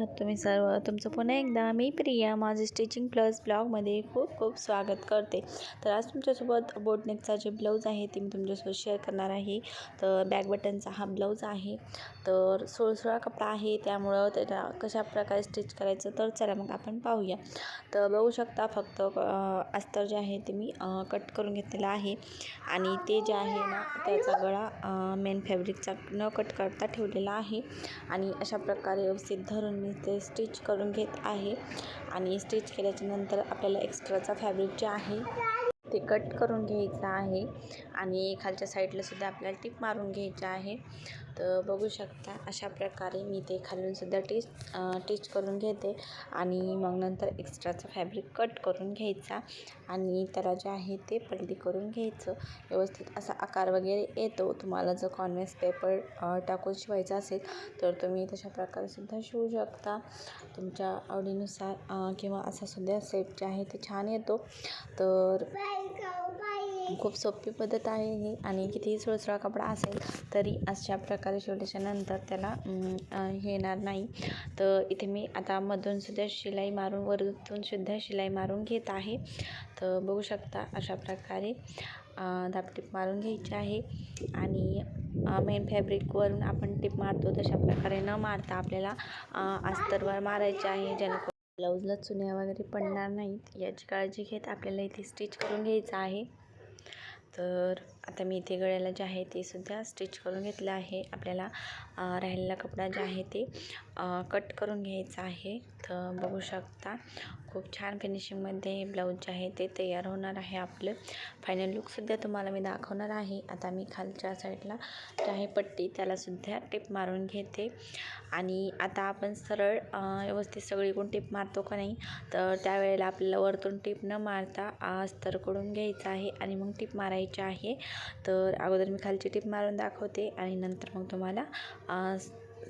आहात तुम्ही सर्व? तुमचं पुन्हा एकदा मी प्रिया माझे स्टिचिंग प्लस ब्लॉगमध्ये खूप खूप स्वागत करते. तर आज तुमच्यासोबत बोटनेकचा जे ब्लाऊज आहे ते मी तुमच्यासोबत शेअर करणार आहे. तर बॅक बटनचा हा ब्लाऊज आहे. तर सोळसोळा कपडा आहे, त्यामुळं त्याला कशा प्रकारे स्टिच करायचं तर चला मग आपण पाहूया. तर बघू शकता फक्त अस्तर जे आहे ते मी कट करून घेतलेलं आहे आणि ते जे आहे ना त्याचा गळा मेन फॅब्रिकचा न कट करता ठेवलेला आहे आणि अशा प्रकारे व्यवस्थित धरून मी ते स्टिच करून घेत आहे. आणि स्टिच केल्याच्या नंतर आपल्याला एक्स्ट्राचा फॅब्रिक जे आहे ते कट करून घ्यायचं आहे आणि खालच्या साईडला सुद्धा आपल्याला टिप मारून घ्यायची आहे. तर बघू शकता अशा प्रकारे मी ते खालून सुद्धा टिच करून घेते आणि मग नंतर एक्स्ट्राचा फॅब्रिक कट करून घ्यायचा आणि त्याला जे आहे ते पलटी करून घ्यायचं. व्यवस्थित असा आकार वगैरे येतो. तुम्हाला जर कॉन्व्हेक्स पेपर टाकून शिवायचा असेल तर तुम्ही तशा प्रकारे सुद्धा शिवू शकता तुमच्या आवडीनुसार किंवा असा सुद्धा सेट जे आहे ते छान येतो. तर खूप सोपी पद्धत आहे ही आणि कितीही सुळसुळा कपडा असेल तरी अशा प्रकारे शिवल्याच्या नंतर त्याला हे येणार नाही. तर इथे मी आता मधून सुद्धा शिलाई मारून वरतून सुद्धा शिलाई मारून घेत आहे. तर बघू शकता अशा प्रकारे दाबटीप मारून घ्यायची आहे आणि मेन फॅब्रिकवरून आपण टिप मारतो तशा प्रकारे न मारता आपल्याला अस्तरवर मारायचे आहे, जेणेकरून ब्लाऊजला चुन्या वगैरे पडणार नाहीत याची काळजी घेत आपल्याला इथे स्टिच करून घ्यायचं आहे. तर आता मी इथे गळ्याला जे आहे ते सुद्धा स्टिच करून घेतलं आहे. आपल्याला राहिलेला कपडा जे आहे ते कट करून घ्यायचा आहे. तर बघू शकता खूप छान फिनिशिंगमध्ये ब्लाऊज जे आहे ते तयार होणार आहे. आपलं फायनल लुकसुद्धा तुम्हाला मी दाखवणार आहे. आता मी खालच्या साईडला जे आहे पट्टी त्यालासुद्धा टिप मारून घेते आणि आता आपण सरळ व्यवस्थित सगळीकडून टिप मारतो का नाही तर त्यावेळेला आपल्याला वरतून टिप न मारता अस्तरकडून घ्यायचं आहे आणि मग टिप मारायची आहे. तर अगोदर मी खालची टिप मारून दाखवते आणि नंतर मग तुम्हाला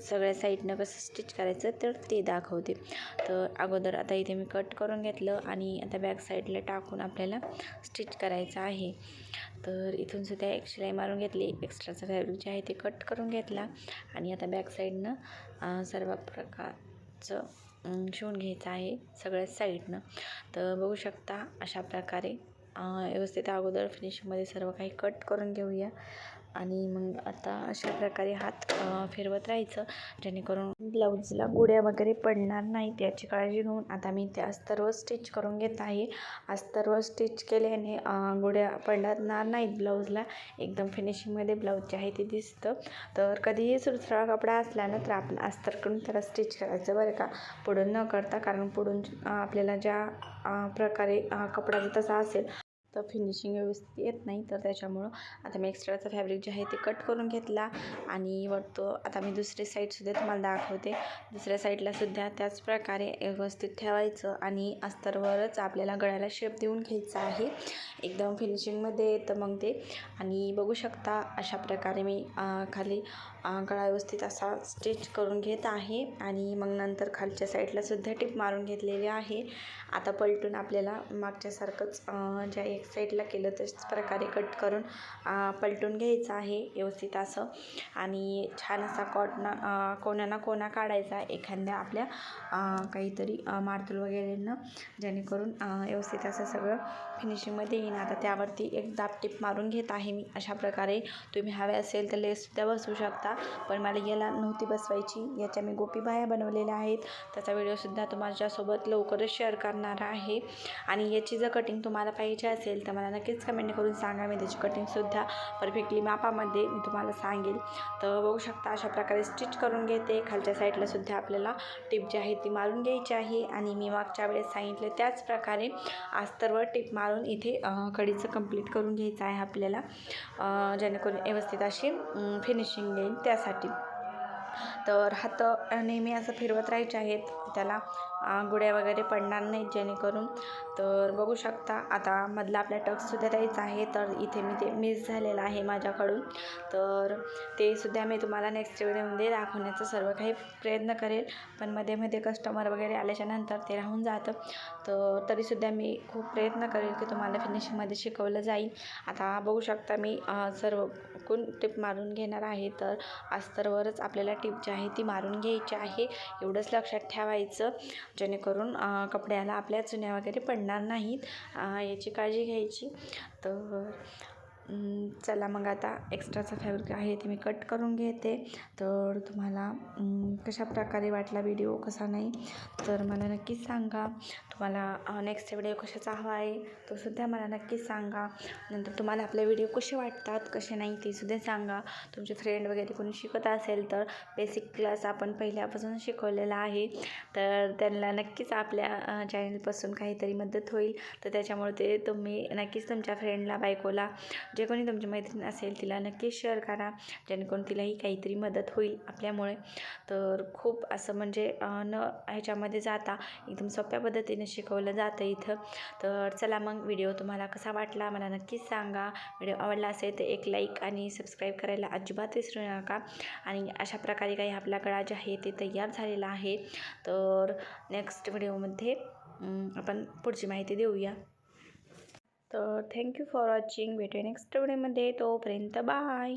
सगळ्या साईडनं कसं स्टिच करायचं तर ते दाखवते. तर अगोदर आता इथे मी कट करून घेतलं आणि आता बॅक साईडला टाकून आपल्याला स्टिच करायचं आहे. तर इथून सुद्धा एक शिलाई मारून घेतली, एक्स्ट्राचा फॅब्रिक जे आहे ते कट करून घेतला आणि आता बॅक साईडनं सर्व प्रकारचं शिवून घ्यायचं आहे सगळ्या साईडनं. तर बघू शकता अशा प्रकारे व्यवस्थित अगोदर फिनिशिंगमध्ये सर्व काही कट करून घेऊया आणि मग आता अशा प्रकारे हात फिरवत राहायचं, जेणेकरून ब्लाऊजला गुड्या वगैरे पडणार नाहीत याची काळजी घेऊन आता मी ते अस्तरवर स्टिच करून घेत आहे. अस्तरवर स्टिच केल्याने गुड्या पडणार नाहीत ब्लाऊजला, एकदम फिनिशिंगमध्ये ब्लाऊज जे आहे ते दिसतं. तर कधीही सुरसुळा कपडा असला ना तर आपण अस्तरकडून त्याला स्टिच करायचं बरं का, पुढून न करता. कारण पुढून आपल्याला ज्या प्रकारे कपडा जर तसा असेल तर फिनिशिंग व्यवस्थित येत नाही. तर त्याच्यामुळं आता मी एक्स्ट्राचा फॅब्रिक जे आहे ते कट करून घेतला आणि वरतो आता मी दुसरी साईडसुद्धा तुम्हाला दाखवते. दुसऱ्या साईडला सुद्धा त्याच प्रकारे व्यवस्थित ठेवायचं आणि अस्तरवरच आपल्याला गळ्याला शेप देऊन घ्यायचा आहे. एकदम फिनिशिंगमध्ये येतं मग ते. आणि बघू शकता अशा प्रकारे मी खाली गळा व्यवस्थित असा स्टिच करून घेत आहे आणि मग नंतर खालच्या साईडला सुद्धा टिप मारून घेतलेली आहे. आता पलटून आपल्याला मागच्यासारखंच ज्या एक साईडला केलं त्याच प्रकारे कट करून पलटून घ्यायचं आहे व्यवस्थित असं आणि छान असा कोणा कोणा काढायचा एखाद्या आपल्या काहीतरी मार्तुल वगैरेनं, जेणेकरून व्यवस्थित असं सगळं फिनिशिंगमध्ये येईन. आता त्यावरती एक दाबटीप मारून घेत आहे मी. अशा प्रकारे तुम्ही हवे असेल तर लेससुद्धा बसवू शकता, पण मला याला नव्हती बसवायची. याच्या मी गोपी बाह्या बनवलेल्या आहेत, त्याचा व्हिडिओसुद्धा तुम्हाच्यासोबत लवकरच शेअर करणार आहे. आणि याची जर कटिंग तुम्हाला पाहिजे असेल तर मला नक्कीच कमेंट करून सांगा, मी त्याची कटिंगसुद्धा परफेक्टली मापामध्ये मी तुम्हाला सांगेल. तर बघू शकता अशा प्रकारे स्टिच करून घेते. खालच्या साईडला सुद्धा आपल्याला टिप जी आहे ती मारून घ्यायची आहे आणि मी मागच्या वेळेस सांगितले त्याच प्रकारे अस्तरवर टिप मारून इथे कडीचं कंप्लीट करून घ्यायचं आहे आपल्याला, जेणेकरून व्यवस्थित अशी फिनिशिंग येईल त्यासाठी. तर हात नेहमी असं फिरवत राहायचे आहेत, त्याला गुड्या वगैरे पडणार नाहीत जेणेकरून. तर बघू शकता आता मधला आपला टक्ससुद्धा द्यायचा आहे. तर इथे मी ते मिस झालेलं आहे माझ्याकडून, तर ते सुद्धा मी तुम्हाला नेक्स्ट व्हिडिओमध्ये दाखवण्याचा सर्व काही प्रयत्न करेल, पण मध्ये मध्ये कस्टमर वगैरे आल्याच्या नंतर ते राहून जातं. तर तरीसुद्धा मी खूप प्रयत्न करेल की तुम्हाला फिनिशिंगमध्ये शिकवलं जाईल. आता बघू शकता मी सर्व टिप मारून घेणार आहे. तर अस्तरवरच आपल्याला टिप जी आहे ती मारून घ्यायची आहे. एवढंच लक्षात ठेवायचं, जेणेकरून कपड्याला आपल्या चुन्या वगैरे पडणार नाहीत, याची काळजी घ्यायची. तर चला मग आता एक्स्ट्राचा फॅब्रिक आहे ते मी कट करून घेते. तर तुम्हाला कशा प्रकारे वाटला व्हिडिओ, कसा नाही, तर मला नक्कीच सांगा. तुम्हाला नेक्स्ट व्हिडिओ कशाचा हवा आहे तो सुद्धा मला नक्कीच सांगा. नंतर तुम्हाला आपले व्हिडिओ कसे वाटतात, कसे नाही ते सुद्धा सांगा. तुमचे फ्रेंड वगैरे कोणी शिकत असेल तर बेसिक क्लास आपण पहिल्यापासून शिकवलेला आहे, तर त्यांना नक्कीच आपल्या चॅनलपासून काहीतरी मदत होईल. तर त्याच्यामुळे ते तुम्ही नक्कीच तुमच्या फ्रेंडला, बायकोला, जे कोणी तुमची मैत्रीण असेल तिला नक्कीच शेअर करा, जेणेकरून तिलाही काहीतरी मदत होईल आपल्यामुळे. तर खूप असं म्हणजे ह्याच्यामध्ये जाता एकदम सोप्या पद्धतीने शिकवलं जातं इथं. तर चला मग व्हिडिओ तुम्हाला कसा वाटला मला नक्कीच सांगा. व्हिडिओ आवडला असेल तर एक लाईक आणि सबस्क्राईब करायला अजिबात विसरू नका. आणि अशा प्रकारे काही आपला गळा जे आहे ते तयार झालेला आहे. तर नेक्स्ट व्हिडिओमध्ये आपण पुढची माहिती देऊया. तर थँक्यू फॉर वॉचिंग. भेटूया नेक्स्ट व्हिडिओमध्ये. तोपर्यंत बाय.